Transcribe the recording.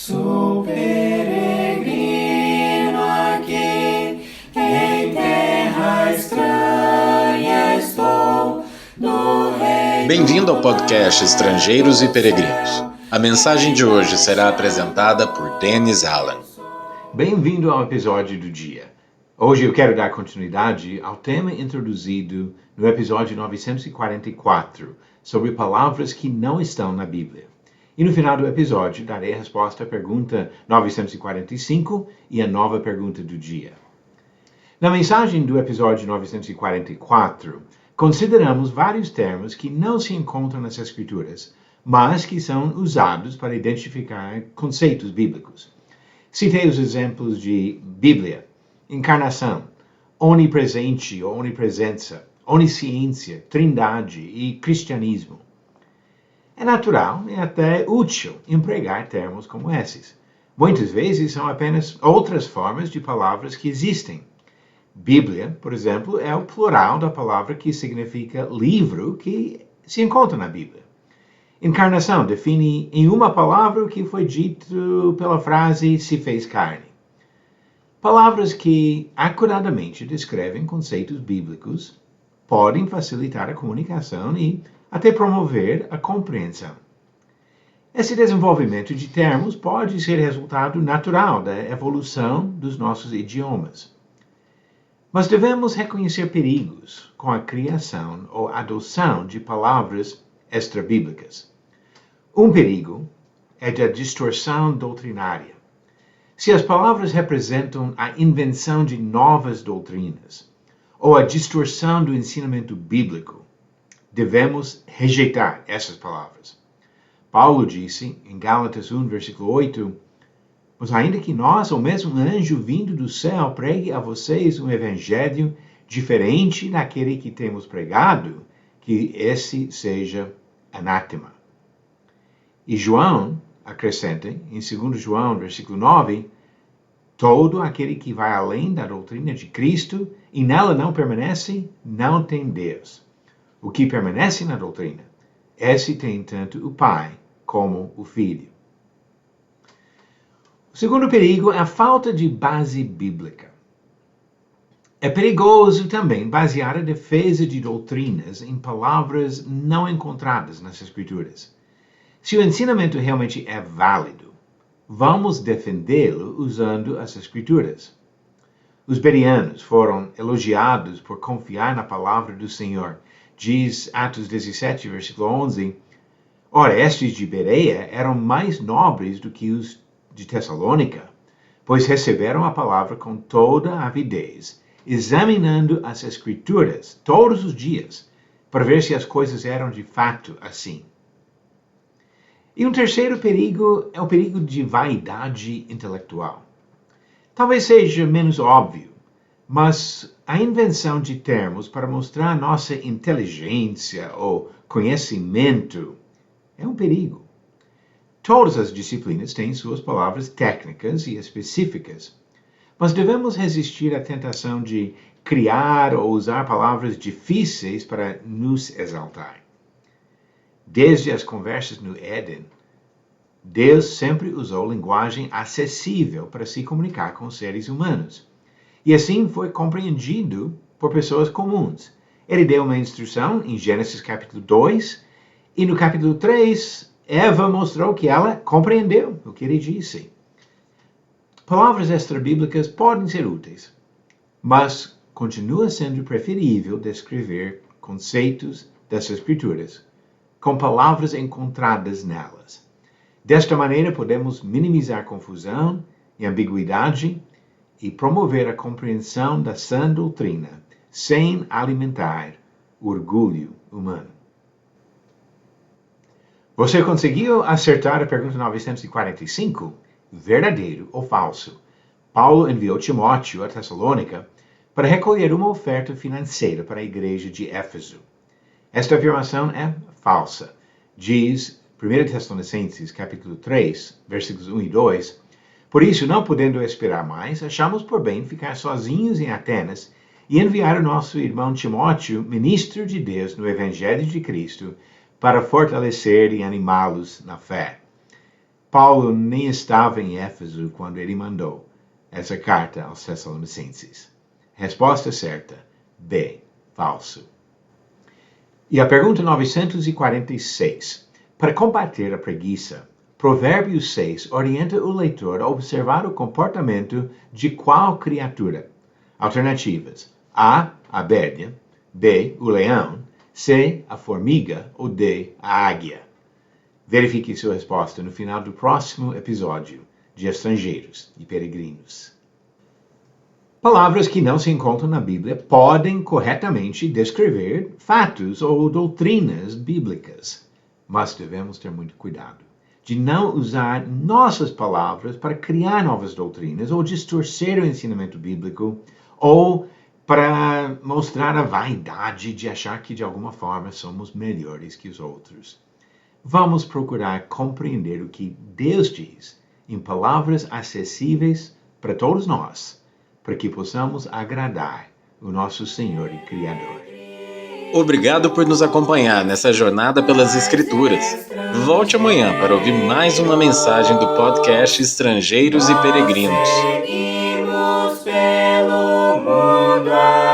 Sou peregrino aqui, em terra estranha estou, no reino. Bem-vindo ao podcast Estrangeiros e Peregrinos. A mensagem de hoje será apresentada por Dennis Allen. Bem-vindo ao episódio do dia. Hoje eu quero dar continuidade ao tema introduzido no episódio 944, sobre palavras que não estão na Bíblia. E no final do episódio darei a resposta à pergunta 945 e a nova pergunta do dia. Na mensagem do episódio 944, consideramos vários termos que não se encontram nas Escrituras, mas que são usados para identificar conceitos bíblicos. Citei os exemplos de Bíblia, encarnação, onipresente ou onipresença, onisciência, trindade e cristianismo. É natural e até útil empregar termos como esses. Muitas vezes são apenas outras formas de palavras que existem. Bíblia, por exemplo, é o plural da palavra que significa livro que se encontra na Bíblia. Encarnação define em uma palavra o que foi dito pela frase se fez carne. Palavras que acuradamente descrevem conceitos bíblicos podem facilitar a comunicação e até promover a compreensão. Esse desenvolvimento de termos pode ser resultado natural da evolução dos nossos idiomas. Mas devemos reconhecer perigos com a criação ou adoção de palavras extrabíblicas. Um perigo é da distorção doutrinária. Se as palavras representam a invenção de novas doutrinas ou a distorção do ensinamento bíblico, devemos rejeitar essas palavras. Paulo disse em Gálatas 1, versículo 8, mas ainda que nós, ou mesmo um anjo vindo do céu, pregue a vocês um evangelho diferente daquele que temos pregado, que esse seja anátema. E João acrescenta, em 2 João, versículo 9, todo aquele que vai além da doutrina de Cristo e nela não permanece, não tem Deus. O que permanece na doutrina, esse tem tanto o Pai como o Filho. O segundo perigo é a falta de base bíblica. É perigoso também basear a defesa de doutrinas em palavras não encontradas nas Escrituras. Se o ensinamento realmente é válido, vamos defendê-lo usando as Escrituras. Os bereanos foram elogiados por confiar na palavra do Senhor. Diz Atos 17, versículo 11, ora, estes de Bereia eram mais nobres do que os de Tessalônica, pois receberam a palavra com toda a avidez, examinando as Escrituras todos os dias, para ver se as coisas eram de fato assim. E um terceiro perigo é o perigo de vaidade intelectual. Talvez seja menos óbvio, mas a invenção de termos para mostrar nossa inteligência ou conhecimento é um perigo. Todas as disciplinas têm suas palavras técnicas e específicas, mas devemos resistir à tentação de criar ou usar palavras difíceis para nos exaltar. Desde as conversas no Éden, Deus sempre usou linguagem acessível para se comunicar com os seres humanos. E assim foi compreendido por pessoas comuns. Ele deu uma instrução em Gênesis capítulo 2, e no capítulo 3, Eva mostrou que ela compreendeu o que ele disse. Palavras extrabíblicas podem ser úteis, mas continua sendo preferível descrever conceitos das Escrituras com palavras encontradas nelas. Desta maneira, podemos minimizar confusão e ambiguidade e promover a compreensão da sã doutrina, sem alimentar o orgulho humano. Você conseguiu acertar a pergunta 945? Verdadeiro ou falso? Paulo enviou Timóteo a Tessalônica para recolher uma oferta financeira para a igreja de Éfeso. Esta afirmação é falsa. Diz 1 Tessalonicenses capítulo 3, versículos 1 e 2, por isso, não podendo esperar mais, achamos por bem ficar sozinhos em Atenas e enviar o nosso irmão Timóteo, ministro de Deus no Evangelho de Cristo, para fortalecer e animá-los na fé. Paulo nem estava em Éfeso quando ele mandou essa carta aos Tessalonicenses. Resposta certa: B. Falso. E a pergunta 946. Para combater a preguiça, Provérbios 6 orienta o leitor a observar o comportamento de qual criatura? Alternativas: A. A abelha, B. O leão, C. A formiga ou D. A águia. Verifique sua resposta no final do próximo episódio de Estrangeiros e Peregrinos. Palavras que não se encontram na Bíblia podem corretamente descrever fatos ou doutrinas bíblicas, mas devemos ter muito cuidado de não usar nossas palavras para criar novas doutrinas ou distorcer o ensinamento bíblico ou para mostrar a vaidade de achar que de alguma forma somos melhores que os outros. Vamos procurar compreender o que Deus diz em palavras acessíveis para todos nós, para que possamos agradar o nosso Senhor e Criador. Obrigado por nos acompanhar nessa jornada pelas Escrituras. Volte amanhã para ouvir mais uma mensagem do podcast Estrangeiros e Peregrinos. Seguimos pelo mundo.